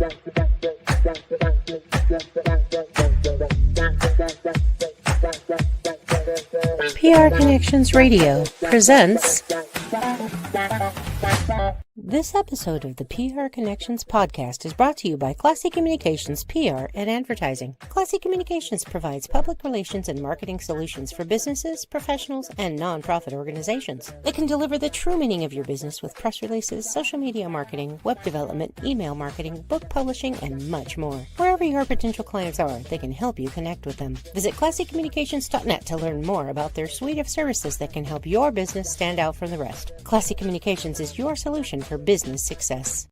PR Connections Radio presents this episode of the PR Connections podcast is brought to you by Classy Communications PR and Advertising. Classy Communications provides public relations and marketing solutions for businesses, professionals, and nonprofit organizations. They can deliver the true meaning of your business with press releases, social media marketing, web development, email marketing, book publishing, and much more. Wherever your potential clients are, they can help you connect with them. Visit classycommunications.net to learn more about their suite of services that can help your business stand out from the rest. Classy Communications is your solution for business success.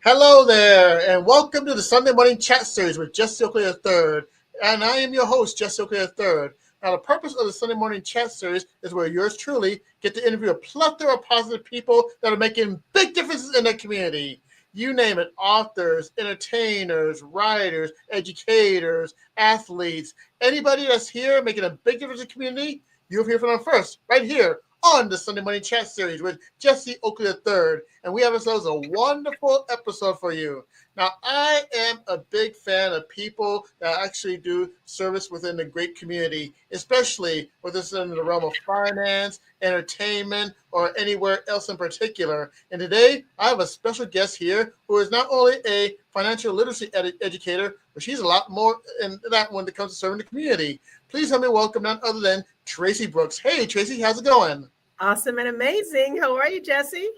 Hello there, and welcome to the Sunday Morning Chat Series with Jesse Oakley III. And I am your host, Jesse Oakley III. Now, the purpose of the Sunday Morning Chat Series is where yours truly get to interview a plethora of positive people that are making big differences in their community. You name it, authors, entertainers, writers, educators, athletes, anybody that's here making a big difference in the community, you'll hear from them first, right here on the Sunday Morning Chat Series with Jesse Oakley III. And we have ourselves a wonderful episode for you. Now, I am a big fan of people that actually do service within the great community, especially whether it's in the realm of finance, entertainment, or anywhere else in particular. And today, I have a special guest here who is not only a financial literacy educator, but she's a lot more in that when it comes to serving the community. Please help me welcome none other than Traci Brooks. Hey, Traci, how's it going? Awesome and amazing. How are you, Jesse?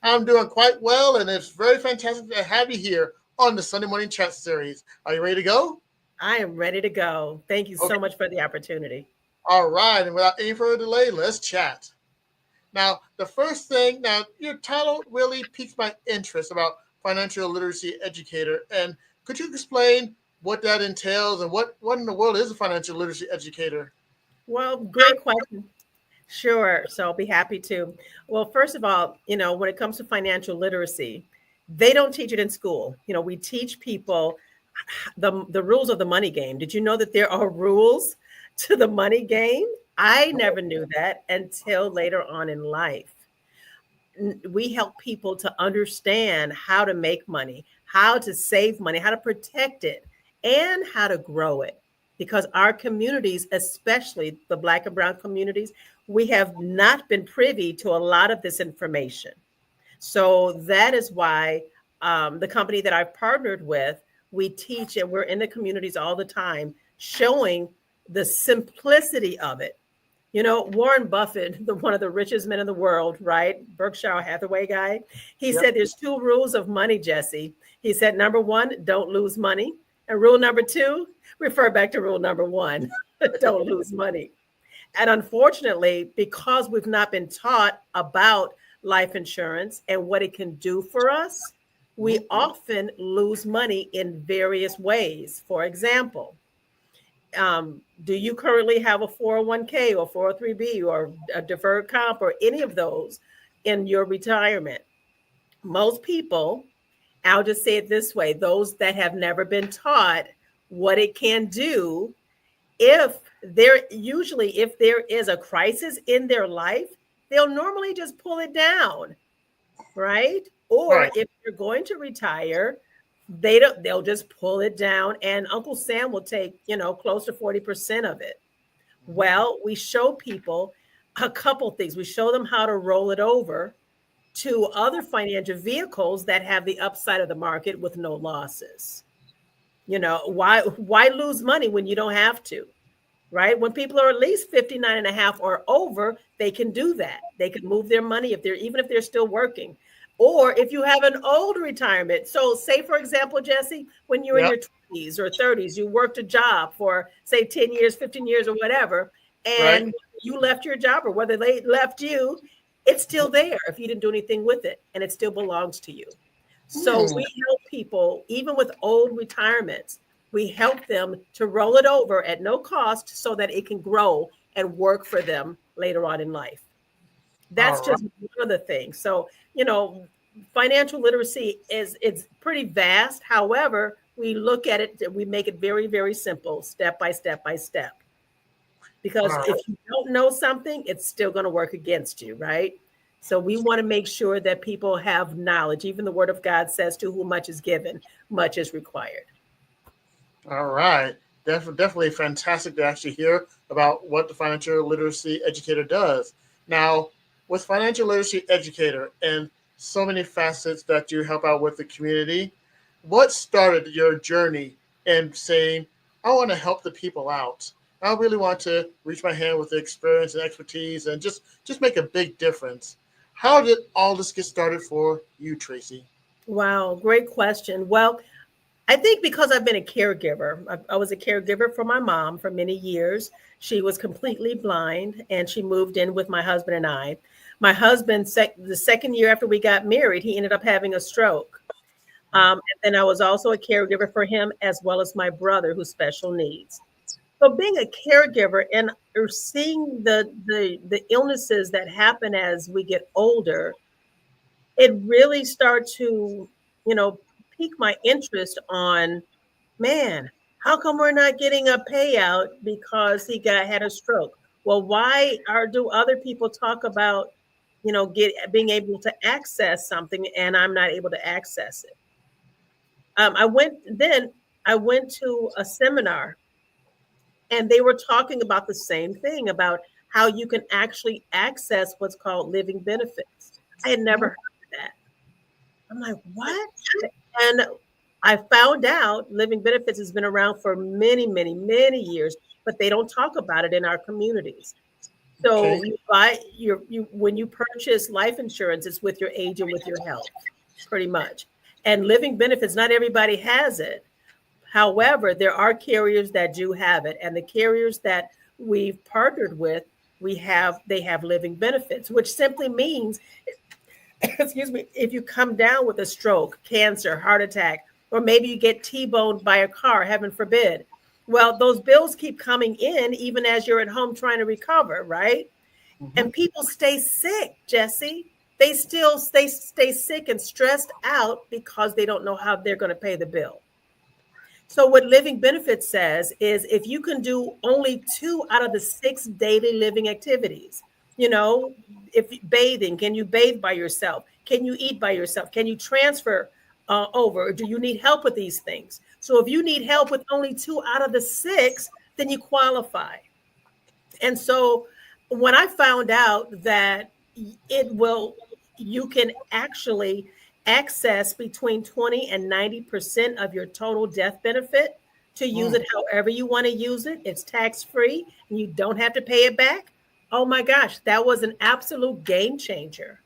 I'm doing quite well, and it's very fantastic to have you here on the Sunday Morning Chat Series. Are you ready to go? I am ready to go. Thank you so much for the opportunity. All right, and without any further delay, let's chat. Now, the first thing, your title really piques my interest about financial literacy educator, and could you explain what that entails and what in the world is a financial literacy educator? Well, great question. Sure. So I'll be happy to. Well, first of all, when it comes to financial literacy, they don't teach it in school. We teach people the rules of the money game. Did you know that there are rules to the money game? I never knew that until later on in life. We help people to understand how to make money, how to save money, how to protect it, and how to grow it. Because our communities, especially the Black and Brown communities, we have not been privy to a lot of this information. So that is why the company that I've partnered with, we teach and we're in the communities all the time, showing the simplicity of it. Warren Buffett, one of the richest men in the world, right? Berkshire Hathaway guy. He said there's two rules of money, Jesse. He said, number one, don't lose money. And rule number two, refer back to rule number one, don't lose money. And unfortunately, because we've not been taught about life insurance and what it can do for us, we often lose money in various ways. For example, do you currently have a 401k or 403b or a deferred comp or any of those in your retirement? Most people, I'll just say it this way, those that have never been taught what it can do, if there is a crisis in their life, they'll normally just pull it down, right? Or if you're going to retire, they'll just pull it down, and Uncle Sam will take, close to 40% of it. Well, we show people a couple things. We show them how to roll it over to other financial vehicles that have the upside of the market with no losses. Why lose money when you don't have to, right? When people are at least 59 and a half or over, they can do that. They can move their money even if they're still working. Or if you have an old retirement. So say, for example, Jesse, when you're in your 20s or 30s, you worked a job for, say, 10 years, 15 years or whatever, and you left your job or whether they left you, it's still there if you didn't do anything with it, and it still belongs to you. So we help people, even with old retirements, we help them to roll it over at no cost so that it can grow and work for them later on in life. That's just one of the things. So, financial literacy it's pretty vast. However, we look at it, we make it very, very simple, step by step by step. Because if you don't know something, it's still going to work against you, right? So we want to make sure that people have knowledge. Even the word of God says, to whom much is given, much is required. All right. Definitely fantastic to actually hear about what the financial literacy educator does. Now, with financial literacy educator and so many facets that you help out with the community, what started your journey in saying, I want to help the people out? I really want to reach my hand with the experience and expertise and just make a big difference. How did all this get started for you, Traci? Wow, great question. Well, I think because I've been a caregiver, I was a caregiver for my mom for many years. She was completely blind and she moved in with my husband and I. My husband, the second year after we got married, he ended up having a stroke. And then I was also a caregiver for him as well as my brother who's special needs. So being a caregiver and seeing the illnesses that happen as we get older, it really started to, you know, pique my interest on, man, how come we're not getting a payout because he had a stroke? Well, why do other people talk about, being able to access something and I'm not able to access it? I went to a seminar and they were talking about the same thing about how you can actually access what's called living benefits. I had never heard of that. I'm like, what? And I found out living benefits has been around for many, many, many years, but they don't talk about it in our communities. So Okay. you buy when you purchase life insurance, it's with your age and with your health, pretty much. And living benefits, not everybody has it. However, there are carriers that do have it, and the carriers that we've partnered with, they have living benefits, which simply means, excuse me, if you come down with a stroke, cancer, heart attack, or maybe you get T-boned by a car, heaven forbid. Well, those bills keep coming in even as you're at home trying to recover, right? Mm-hmm. And people stay sick, Jesse. They still stay sick and stressed out because they don't know how they're going to pay the bill. So what living benefits says is if you can do only 2 out of the 6 daily living activities, you know, if bathing, can you bathe by yourself? Can you eat by yourself? Can you transfer over? Or do you need help with these things? So if you need help with only 2 out of the 6, then you qualify. And so when I found out that it will, you can actually access between 20 and 90% of your total death benefit to use Mm. it however you want to use it. It's tax free and you don't have to pay it back. Oh my gosh, that was an absolute game changer.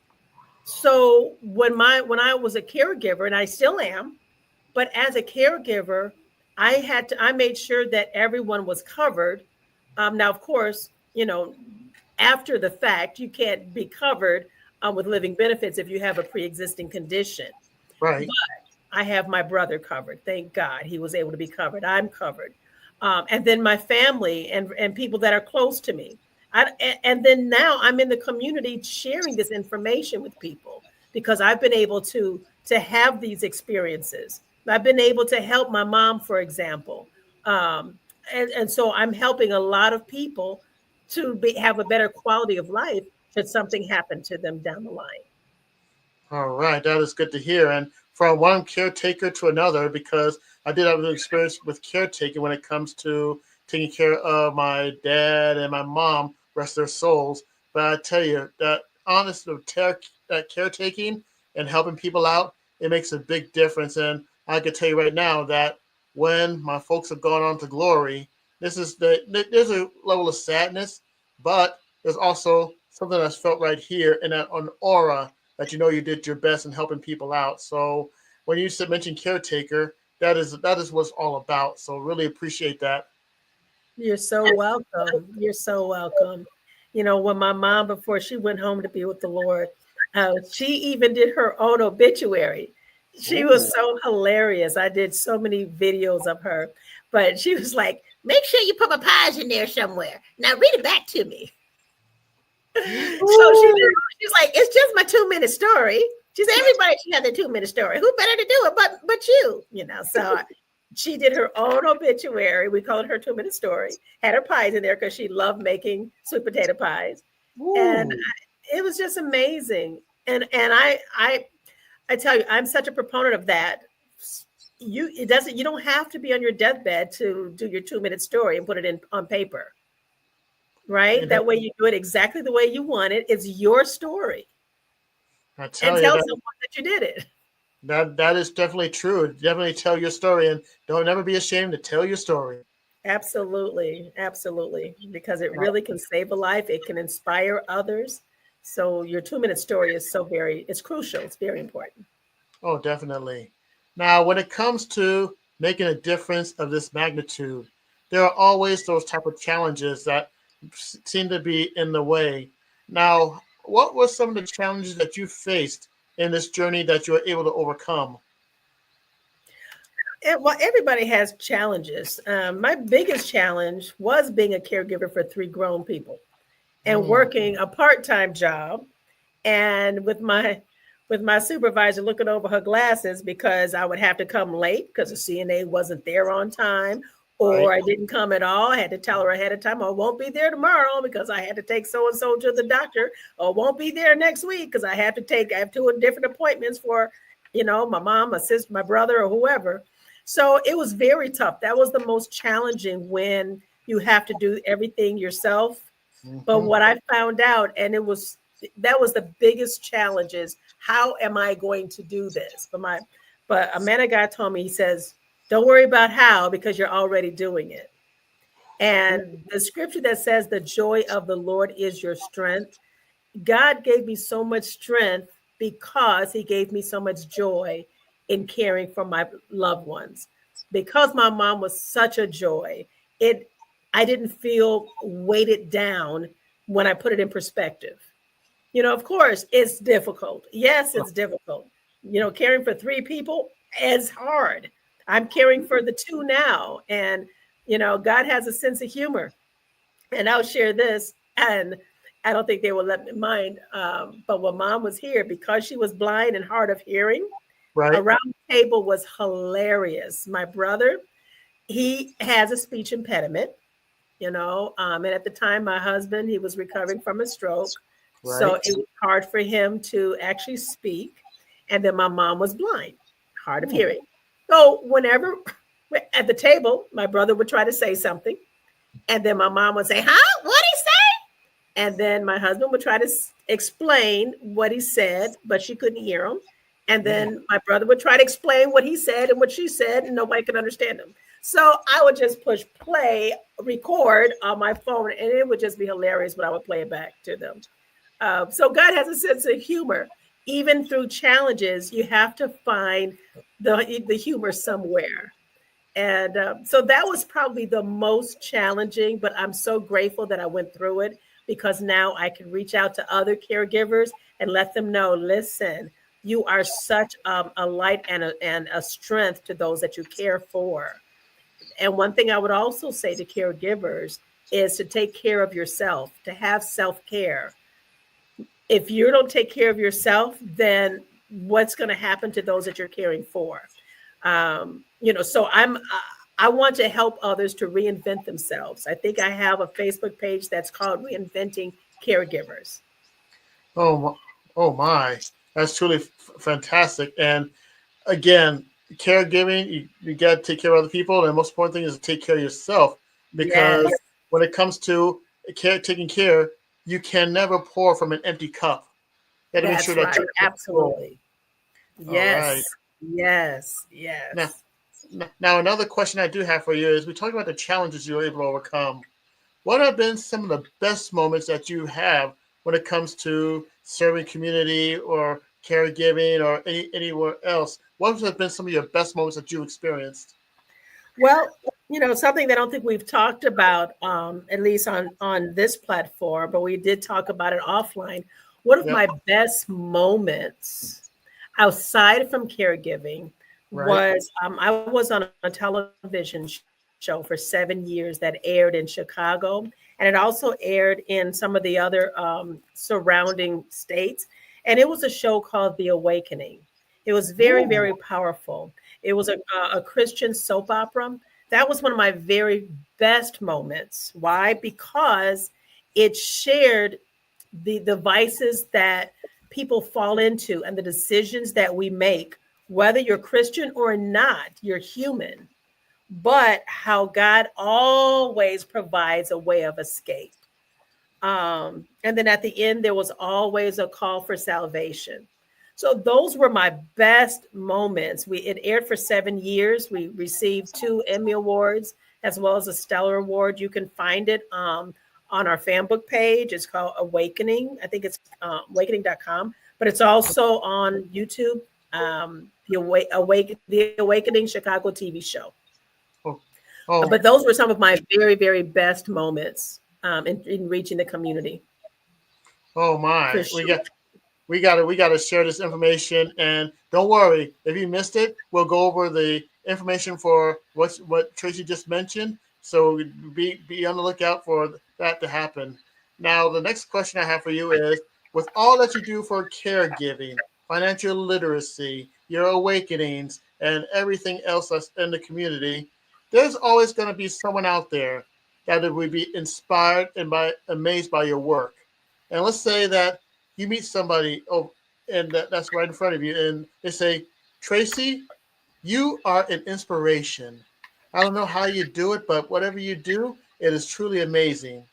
So when I was a caregiver, and I still am, but as a caregiver, I made sure that everyone was covered. Now, of course, after the fact, you can't be covered with living benefits if you have a pre-existing condition. Right. But I have my brother covered. Thank God he was able to be covered. I'm covered. And then my family and people that are close to me. And then now I'm in the community sharing this information with people because I've been able to have these experiences. I've been able to help my mom, for example. And so I'm helping a lot of people to have a better quality of life should something happen to them down the line. All right, that is good to hear. And from one caretaker to another, because I did have an experience with caretaking when it comes to taking care of my dad and my mom, rest their souls. But I tell you that honest that caretaking and helping people out, it makes a big difference. And I can tell you right now that when my folks have gone on to glory, there's a level of sadness, but there's also something that's felt right here in that an aura that you know you did your best in helping people out. So when you said mention caretaker, that is what it's all about. So really appreciate that. You're so welcome. You're so welcome. When my mom, before she went home to be with the Lord, she even did her own obituary. She was Ooh. so hilarious. I did so many videos of her, but she was like, make sure you put my pies in there somewhere. Now read it back to me. So she's like, it's just my 2-minute story. She said, everybody should have their 2-minute story. Who better to do it but you? So she did her own obituary. We call it her 2-minute story. Had her pies in there because she loved making sweet potato pies. And Ooh. it was just amazing. And I tell you, I'm such a proponent of that. You don't have to be on your deathbed to do your 2-minute story and put it in on paper, right? And That way you do it exactly the way you want it. It's your story. I And tell you tell that someone that you did it. that is definitely true. Definitely tell your story, and don't ever be ashamed to tell your story. Absolutely. Absolutely. Because it really can save a life. It can inspire others. So your 2-minute story is it's crucial. It's very important. Oh, definitely. Now, when it comes to making a difference of this magnitude, there are always those type of challenges that seem to be in the way. Now, what were some of the challenges that you faced in this journey that you were able to overcome? Well, everybody has challenges. My biggest challenge was being a caregiver for 3 grown people and Mm, working a part-time job, and with my supervisor looking over her glasses because I would have to come late because the CNA wasn't there on time, right. or I didn't come at all. I had to tell her ahead of time, I won't be there tomorrow because I had to take so and so to the doctor, or won't be there next week because I have 2 different appointments for, my mom, my sister, my brother, or whoever. So it was very tough. That was the most challenging, when you have to do everything yourself. But Hmm. what I found out, and that was the biggest challenge, is how am I going to do this? But a man of God told me, he says, don't worry about how, because you're already doing it. And the scripture that says the joy of the Lord is your strength, God gave me so much strength because he gave me so much joy in caring for my loved ones. Because my mom was such a joy, it I didn't feel weighted down when I put it in perspective. Of course, it's difficult. Yes, it's difficult. Caring for 3 people is hard. I'm caring for the 2 now, and God has a sense of humor. And I'll share this, and I don't think they will let me mind. But when mom was here, because she was blind and hard of hearing, Right. around the table was hilarious. My brother, he has a speech impediment, and at the time, my husband, he was recovering from a stroke. So Right. it was hard for him to actually speak. And then my mom was blind, hard of Mm, hearing. So whenever at the table, my brother would try to say something, and then my mom would say, huh? What he say? And then my husband would try to explain what he said, but she couldn't hear him. And mm. then my brother would try to explain what he said and what she said, and nobody could understand him. So I would just push play, record on my phone, and it would just be hilarious when I would play it back to them. So God has a sense of humor. Even through challenges, you have to find the humor somewhere. And so that was probably the most challenging, but I'm so grateful that I went through it, because now I can reach out to other caregivers and let them know, listen, you are such a light and a strength to those that you care for. And one thing I would also say to caregivers is to take care of yourself, to have self care. If you don't take care of yourself, then what's going to happen to those that you're caring for? So I want to help others to reinvent themselves. I think I have a Facebook page that's called Reinventing Caregivers. Oh, oh my, that's truly fantastic. And again, caregiving, you got to take care of other people, and the most important thing is to take care of yourself, Yes, because when it comes to taking care, you can never pour from an empty cup. You got to make sure that's that right. you're full. Absolutely. All Yes, right. yes, Now, yes. now another question I do have for you is: we talked about the challenges you were able to overcome. What have been some of the best moments that you have when it comes to serving community or caregiving or anywhere else? What have been some of your best moments that you experienced? Well, something that I don't think we've talked about, at least on this platform, but we did talk about it offline. One of Yep. my best moments outside from caregiving Right. was, I was on a television show for 7 years that aired in Chicago, and it also aired in some of the other surrounding states. And it was a show called The Awakening. It was very, Ooh. very powerful. It was a Christian soap opera. That was one of my very best moments. Why? Because it shared the vices that people fall into and the decisions that we make, whether you're Christian or not, you're human, but how God always provides a way of escape. And then at the end, there was always a call for salvation. So those were my best moments. It aired for 7 years. We received 2 Emmy Awards as well as a Stellar Award. You can find it on our fan book page. It's called Awakening. I think it's awakening.com, but it's also on YouTube, the Awakening Chicago TV show. Oh. But those were some of my very, very best moments in reaching the community. Oh my! Sure. We got to share this information, and don't worry if you missed it. We'll go over the information for what Traci just mentioned. So be on the lookout for that to happen. Now, the next question I have for you is: with all that you do for caregiving, financial literacy, your awakenings, and everything else that's in the community, there's always going to be someone out there that would be inspired and amazed by your work. And let's say that you meet somebody, and that's right in front of you, and they say, Traci, you are an inspiration. I don't know how you do it, but whatever you do, it is truly amazing.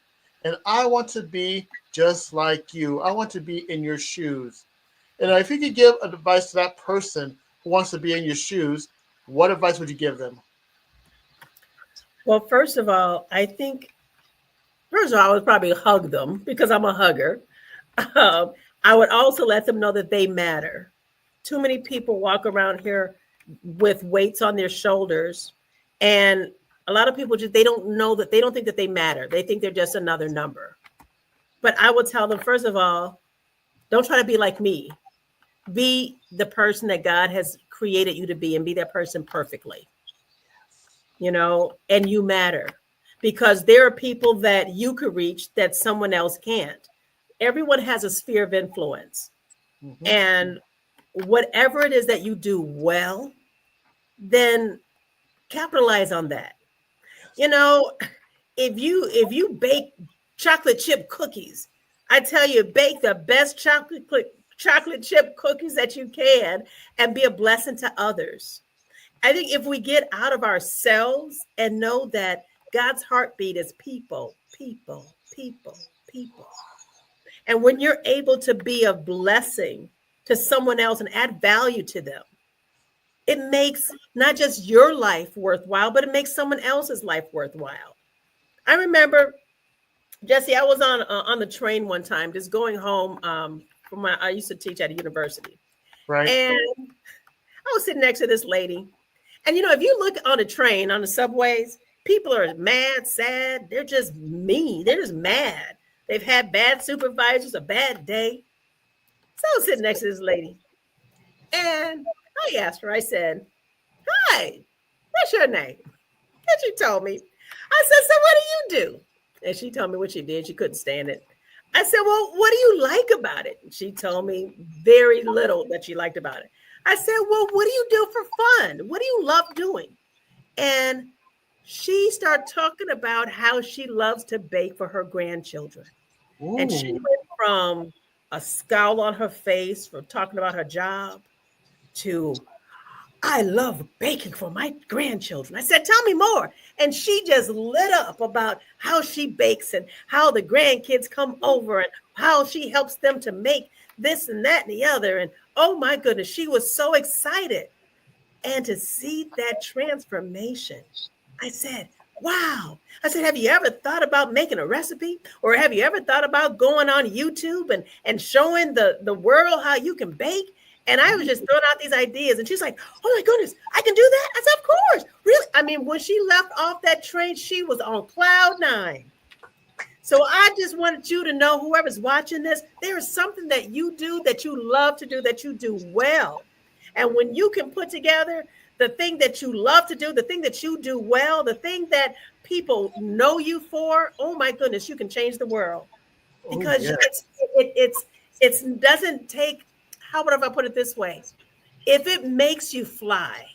And I want to be just like you. I want to be in your shoes. And if you could give advice to that person who wants to be in your shoes, what advice would you give them? Well, first of all, I would probably hug them because I'm a hugger. I would also let them know that they matter. Too many people walk around here with weights on their shoulders, and a lot of people they don't think that they matter. They think they're just another number. But I would tell them, first of all, don't try to be like me. Be the person that God has created you to be, and be that person perfectly. And you matter, because there are people that you could reach that someone else can't. Everyone has a sphere of influence. Mm-hmm. And whatever it is that you do well, then capitalize on that. If you bake chocolate chip cookies, I tell you, bake the best chocolate chip cookies that you can and be a blessing to others. I think if we get out of ourselves and know that God's heartbeat is people, people, people, people. And when you're able to be a blessing to someone else and add value to them, it makes not just your life worthwhile, but it makes someone else's life worthwhile. I remember, Jesse, I was on the train one time, just going home I used to teach at a university. Right. And I was sitting next to this lady. And, if you look on a train, on the subways, people are mad, sad. They're just mean. They're just mad. They've had bad supervisors, a bad day. So I was sitting next to this lady. And I asked her, I said, hi, what's your name? And she told me. I said, so what do you do? And she told me what she did. She couldn't stand it. I said, well, what do you like about it? And she told me very little that she liked about it. I said, well, what do you do for fun? What do you love doing? And she started talking about how she loves to bake for her grandchildren. Ooh. And she went from a scowl on her face from talking about her job to, I love baking for my grandchildren. I said, tell me more. And she just lit up about how she bakes and how the grandkids come over and how she helps them to make this and that and the other. And oh my goodness, she was so excited. And to see that transformation, I said, wow. I said, have you ever thought about making a recipe? Or have you ever thought about going on YouTube and showing the world how you can bake? And I was just throwing out these ideas. And she's like, oh my goodness, I can do that? I said, of course. Really? I mean, when she left off that train, she was on cloud 9. So I just wanted you to know, whoever's watching this, there is something that you do that you love to do, that you do well. And when you can put together the thing that you love to do, the thing that you do well, the thing that people know you for, oh my goodness, you can change the world. Because it doesn't take, how would I put it this way? If it makes you fly,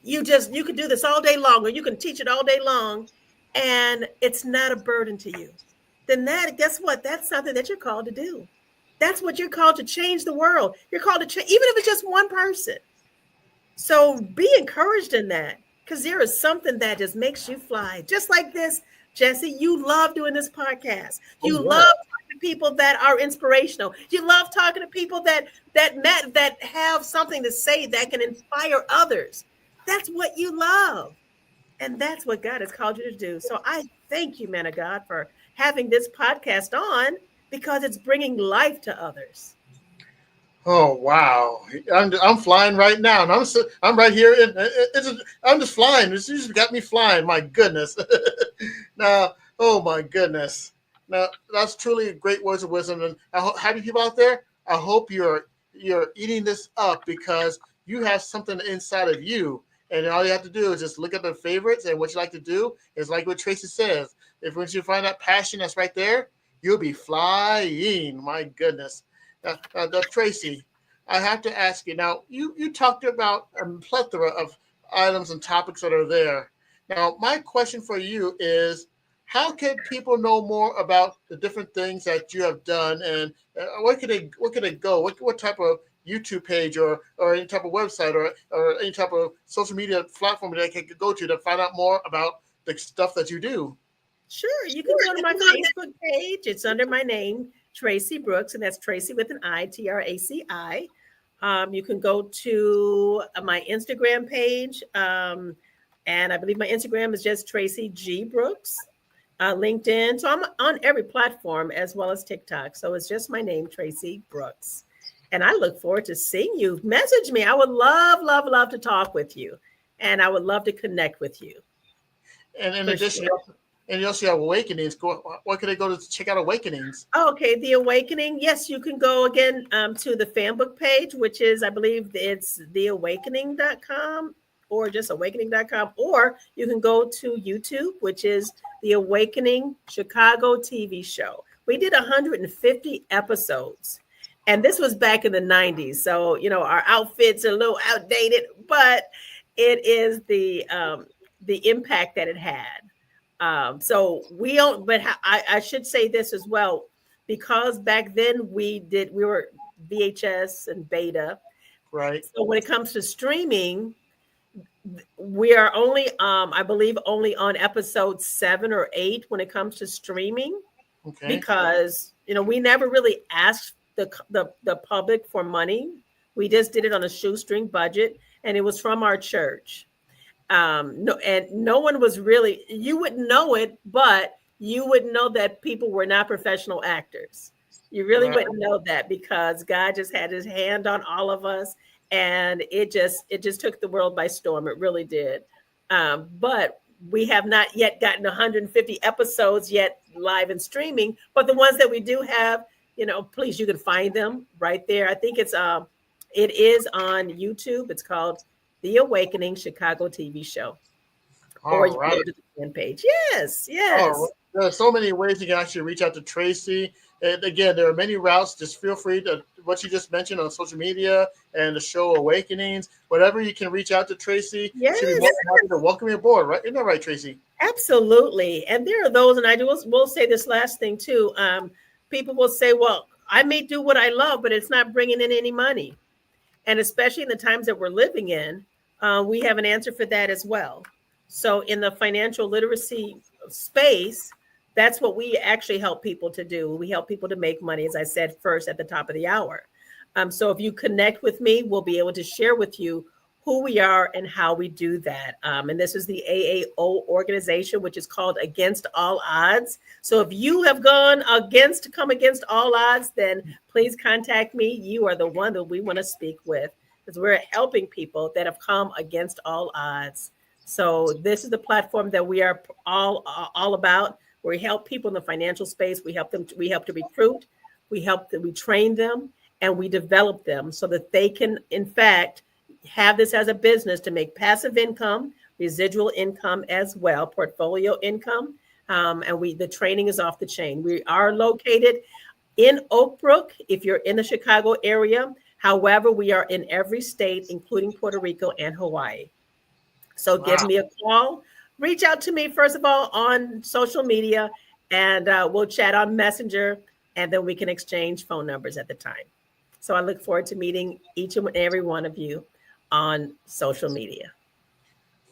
you could do this all day long, or you can teach it all day long, and it's not a burden to you. then guess what? That's something that you're called to do. That's what you're called to change the world. You're called to change, even if it's just one person. So be encouraged in that, because there is something that just makes you fly. Just like this, Jesse, you love doing this podcast. You Oh, love talking to people that are inspirational. You love talking to people that have something to say that can inspire others. That's what you love. And that's what God has called you to do. So I thank you, man of God, for having this podcast on, because it's bringing life to others. oh wow! I'm flying right now, and I'm right here. I'm just flying. It's just got me flying. My goodness. Now, oh my goodness. Now that's truly great words of wisdom. And happy people out there, I hope you're eating this up, because you have something inside of you, and all you have to do is just look at the favorites, and what you like to do is like what Tracy says. If once you find that passion that's right there, you'll be flying. My goodness. Tracy, I have to ask you now. You talked about a plethora of items and topics that are there. Now, my question for you is, how can people know more about the different things that you have done, and where could they go? What type of YouTube page or any type of website or any type of social media platform that they can go to find out more about the stuff that you do? Sure, you can go to my Facebook page. It's under my name, Traci Brooks, and that's Tracy with an I, Traci. You can go to my Instagram page, and I believe my Instagram is just Traci G Brooks. LinkedIn. So I'm on every platform as well as TikTok. So it's just my name, Traci Brooks. And I look forward to seeing you. Message me. I would love, love, love to talk with you. And I would love to connect with you. And in For addition, sure. and you also have Awakenings. Where can they go to check out Awakenings? Okay, The Awakening. Yes, you can go again to the fan book page, which is, I believe it's theawakening.com or just awakening.com. Or you can go to YouTube, which is The Awakening Chicago TV show. We did 150 episodes. And this was back in the 90s. So, our outfits are a little outdated, but it is the impact that it had. So we don't, but I should say this as well, because back then we were VHS and beta. Right. So when it comes to streaming, we are only, I believe, only on episode 7 or 8 when it comes to streaming, Okay. because we never really asked the public for money. We just did it on a shoestring budget, and it was from our church. No one was really, you wouldn't know it, but you would know that people were not professional actors. You really Right. wouldn't know that, because God just had his hand on all of us, and it just took the world by storm. It really did. But we have not yet gotten 150 episodes yet live and streaming, but the ones that we do have, please, you can find them right there. I think it is on YouTube. It's called The Awakening Chicago TV show. Or All you can right. go to the fan page. Yes, Oh, yes. there are so many ways you can actually reach out to Tracy. And again, there are many routes. Just feel free to what you just mentioned on social media and the show Awakenings. Whatever you can reach out to Tracy. Yes, She'll be more than happy to welcome you aboard. Right? Isn't that right, Tracy? absolutely. And there are those, and will say this last thing too. People will say, well, I may do what I love, but it's not bringing in any money. And especially in the times that we're living in, we have an answer for that as well. So in the financial literacy space, that's what we actually help people to do. We help people to make money, as I said first at the top of the hour. So if you connect with me, we'll be able to share with you who we are and how we do that. And this is the AAO organization, which is called Against All Odds. So if you have come against all odds, then please contact me. You are the one that we want to speak with, because we're helping people that have come against all odds. So this is the platform that we are all about. We help people in the financial space. We help to recruit. We train them, and we develop them so that they can, in fact, have this as a business to make passive income, residual income as well, portfolio income. And the training is off the chain. We are located in Oak Brook, if you're in the Chicago area. However, we are in every state, including Puerto Rico and Hawaii. So give Wow. me a call. Reach out to me, first of all, on social media, and we'll chat on Messenger, and then we can exchange phone numbers at the time. So I look forward to meeting each and every one of you on social media.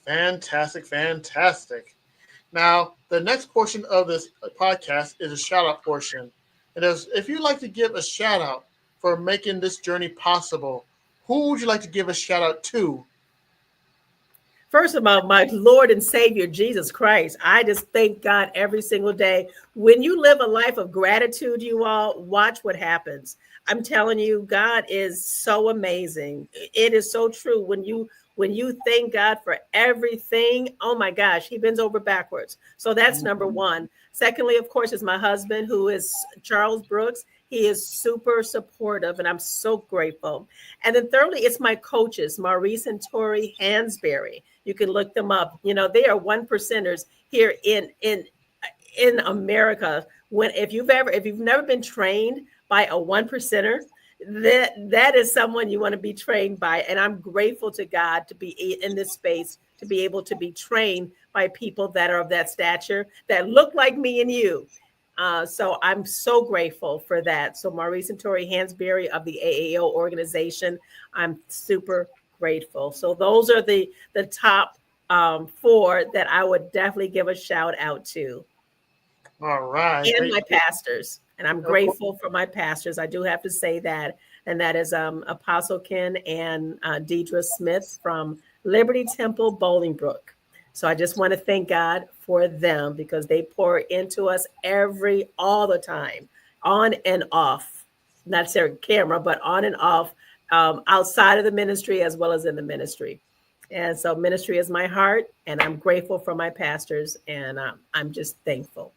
Fantastic, fantastic. Now, the next portion of this podcast is a shout out portion. And if you'd like to give a shout out for making this journey possible, who would you like to give a shout out to? First of all, my Lord and Savior, Jesus Christ. I just thank God every single day. When you live a life of gratitude, you all, watch what happens. I'm telling you, God is so amazing. It is so true. When you thank God for everything, oh my gosh, he bends over backwards. So that's number one. Secondly, of course, is my husband, who is Charles Brooks. He is super supportive, and I'm so grateful. And then thirdly, it's my coaches, Maurice and Tori Hansberry. You can look them up. You know, they are 1%ers here in America. If you've never been trained by a 1%er, that is someone you want to be trained by. And I'm grateful to God to be in this space, to be able to be trained by people that are of that stature, that look like me and you. So I'm so grateful for that. So Maurice and Tori Hansberry of the AAO organization, I'm super grateful. So those are the top 4 that I would definitely give a shout out to. All right. And my pastors. And I'm grateful for my pastors. I do have to say that. And that is Apostle Ken and Deidre Smith from Liberty Temple, Bolingbrook. So I just want to thank God for them, because they pour into us all the time, on and off, not necessarily camera, but on and off, outside of the ministry as well as in the ministry. And so ministry is my heart, and I'm grateful for my pastors, and I'm just thankful.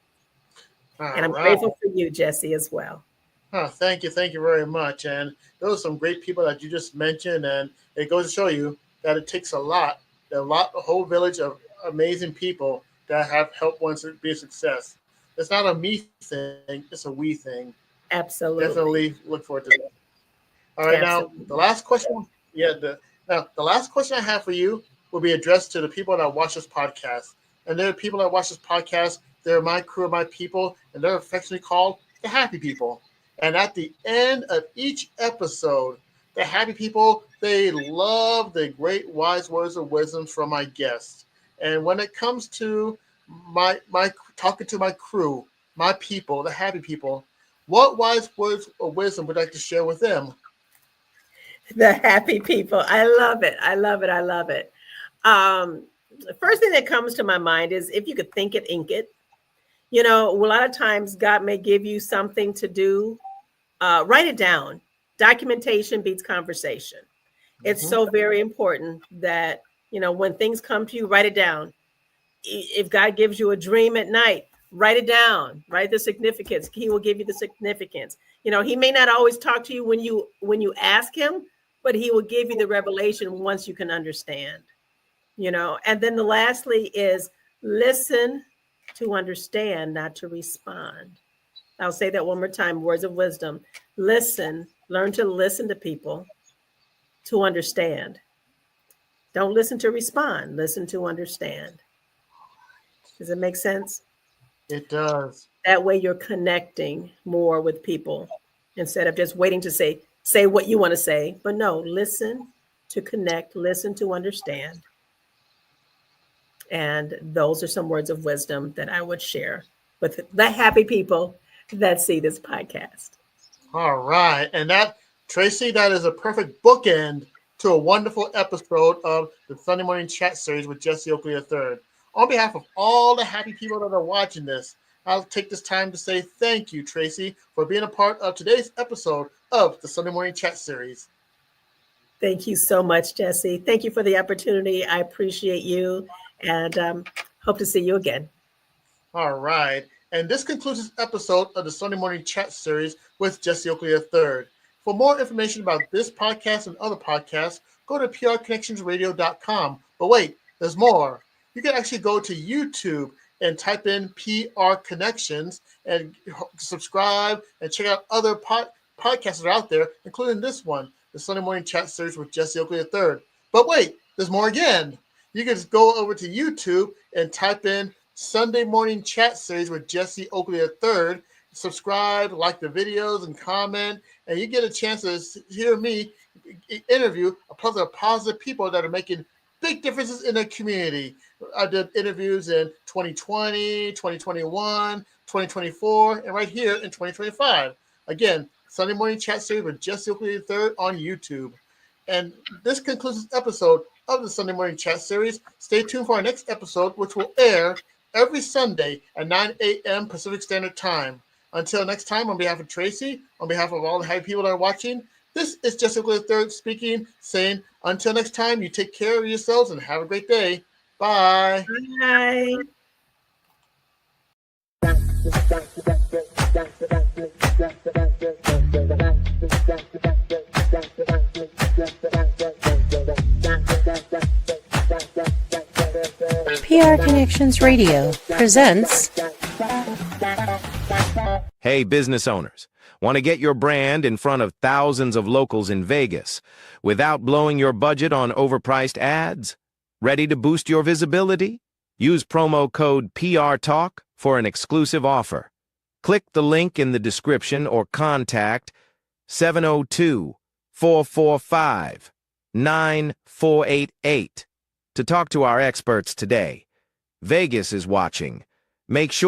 And I'm grateful for you, Jesse, as well. Thank you very much. And those are some great people that you just mentioned, and it goes to show you that it takes a whole village of amazing people that have helped one to be a success. It's not a me thing, it's a we thing. Absolutely. Definitely look forward to that. All right, Absolutely. Now the last question. The last question I have for you will be addressed to the people that watch this podcast. And there are people that watch this podcast, they're my crew, my people, and they're affectionately called the happy people. And at the end of each episode, the happy people, they love the great wise words of wisdom from my guests. And when it comes to my talking to my crew, my people, the happy people, what wise words of wisdom would I like to share with them? The happy people. I love it. I love it. I love it. The first thing that comes to my mind is, if you could think it, ink it. You know, a lot of times God may give you something to do. Write it down. Documentation beats conversation. It's so very important that, you know, when things come to you, write it down. If God gives you a dream at night, write it down. Write the significance. He will give you the significance. You know, he may not always talk to you when you ask him, but he will give you the revelation once you can understand. You know, and then lastly is listen to understand, not to respond. I'll say that one more time. Words of wisdom. Listen. Learn to listen to people, to understand. Don't listen to respond. Listen to understand. Does it make sense? It does. That way you're connecting more with people instead of just waiting to say what you want to say. But no, listen to connect, listen to understand. And those are some words of wisdom that I would share with the happy people that see this podcast. All right. And that, Traci, that is a perfect bookend to a wonderful episode of the Sunday Morning Chat Series with Jesse Oakley III. On behalf of all the happy people that are watching this, I'll take this time to say thank you, Traci, for being a part of today's episode of the Sunday Morning Chat Series. Thank you so much, Jesse. Thank you for the opportunity. I appreciate you, and hope to see you again. All right. And this concludes this episode of the Sunday Morning Chat Series with Jesse Oakley III. For more information about this podcast and other podcasts, go to prconnectionsradio.com. But wait, there's more. You can actually go to YouTube and type in PR Connections and subscribe and check out other podcasts that are out there, including this one, the Sunday Morning Chat Series with Jesse Oakley III. But wait, there's more again. You can just go over to YouTube and type in Sunday Morning Chat Series with Jesse Oakley III. Subscribe, like the videos, and comment, and you get a chance to hear me interview a plethora of positive people that are making big differences in their community. I did interviews in 2020, 2021, 2024, and right here in 2025. Again, Sunday Morning Chat Series with Jesse Oakley III on YouTube. And this concludes this episode of the Sunday Morning Chat Series. Stay tuned for our next episode, which will air every Sunday at 9 a.m. Pacific Standard Time. Until next time, on behalf of Traci, on behalf of all the happy people that are watching, this is Jessica III speaking, saying, until next time, you take care of yourselves and have a great day. Bye. Bye. PR Connections Radio presents. Hey, business owners. Want to get your brand in front of thousands of locals in Vegas without blowing your budget on overpriced ads? Ready to boost your visibility? Use promo code PRTalk for an exclusive offer. Click the link in the description or contact 702-445-9488 to talk to our experts today. Vegas is watching. Make sure